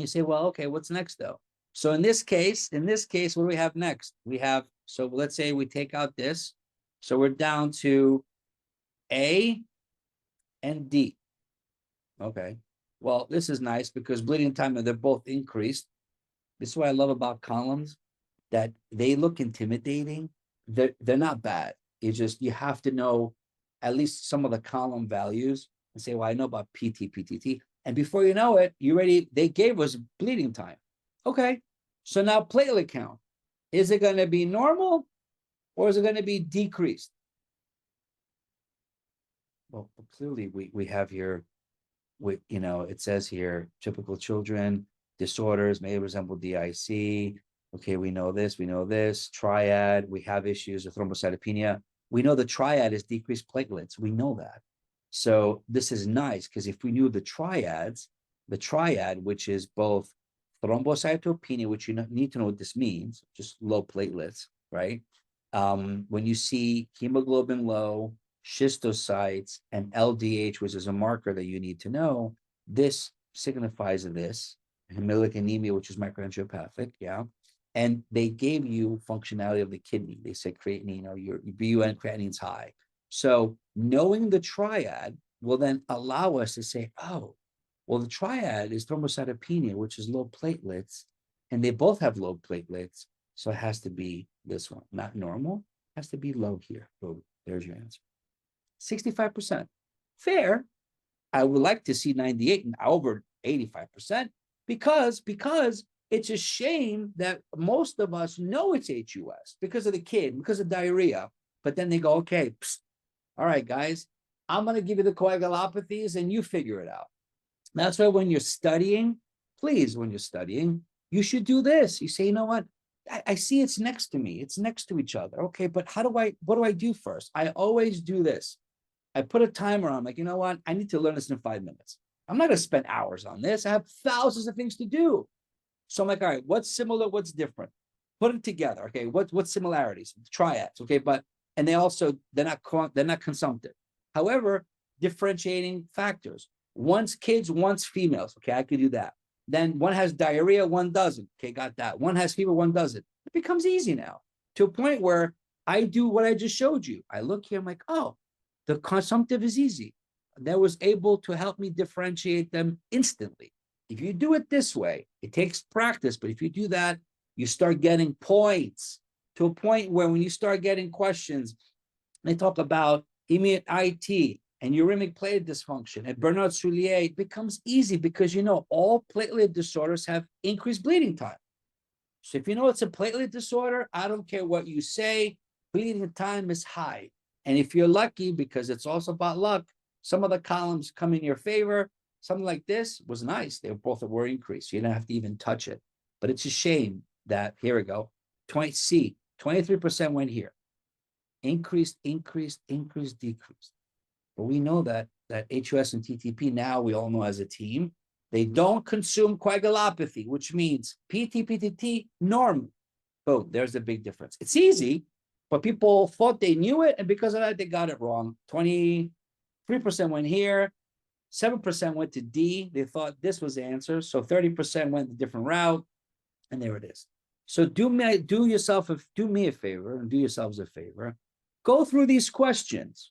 you say, well, okay, what's next though? So in this case, what do we have next? We have, so let's say we take out this. So we're down to A and D. Okay. Well, this is nice because bleeding time, they're both increased. This is what I love about columns, that they look intimidating. They're not bad. It's just, you have to know at least some of the column values and say, well, I know about PT, PTT. And before you know it, they gave us bleeding time. Okay. So now platelet count. Is it going to be normal or is it going to be decreased? Well, clearly we have here, it says here, typical children, disorders may resemble DIC. Okay, we know this, triad, we have issues with thrombocytopenia. We know the triad is decreased platelets. We know that. So this is nice because if we knew the triad, which is both thrombocytopenia, which you need to know what this means, just low platelets, right? When you see hemoglobin low, schistocytes, and LDH, which is a marker that you need to know, this signifies this, hemolytic anemia, which is microangiopathic, yeah. And they gave you functionality of the kidney. They said creatinine, your BUN creatinine's high. So knowing the triad will then allow us to say, oh, well, the triad is thrombocytopenia, which is low platelets, and they both have low platelets. So it has to be this one, not normal, it has to be low here. Boom, there's your answer. 65%. Fair. I would like to see 98 and over 85% because it's a shame that most of us know it's HUS because of the kid, because of diarrhea. But then they go, okay, all right, guys, I'm going to give you the coagulopathies and you figure it out. That's why when you're studying, please, when you're studying, you should do this. You say, you know what? I see it's next to me. It's next to each other. Okay, but what do I do first? I always do this. I put a timer on, like, you know what? I need to learn this in 5 minutes. I'm not going to spend hours on this. I have thousands of things to do. So I'm like, all right, what's similar? What's different? Put it together. Okay, what similarities? Triads. Okay, and they're not consumptive. However, differentiating factors. One's kids, one's females. Okay, I could do that. Then one has diarrhea, one doesn't. Okay, got that. One has fever, one doesn't. It becomes easy now to a point where I do what I just showed you. I look here, I'm like, oh, the consumptive is easy. That was able to help me differentiate them instantly. If you do it this way, it takes practice, but if you do that, you start getting points to a point where when you start getting questions, they talk about immediate IT and uremic platelet dysfunction and Bernard-Soulier, it becomes easy because you know all platelet disorders have increased bleeding time. So if you know it's a platelet disorder, I don't care what you say, bleeding time is high. And if you're lucky, because it's also about luck, some of the columns come in your favor. Something like this was nice. They both were increased. You didn't have to even touch it. But it's a shame that, here we go, 23% went here. Increased, decreased. But we know that HUS and TTP now, we all know as a team, they don't consume coagulopathy, which means PT, PTT, normal. Boom, there's the big difference. It's easy, but people thought they knew it, and because of that, they got it wrong. 23% went here, 7% went to D. They thought this was the answer, so 30% went a different route, and there it is. So do me a favor, and do yourselves a favor. Go through these questions.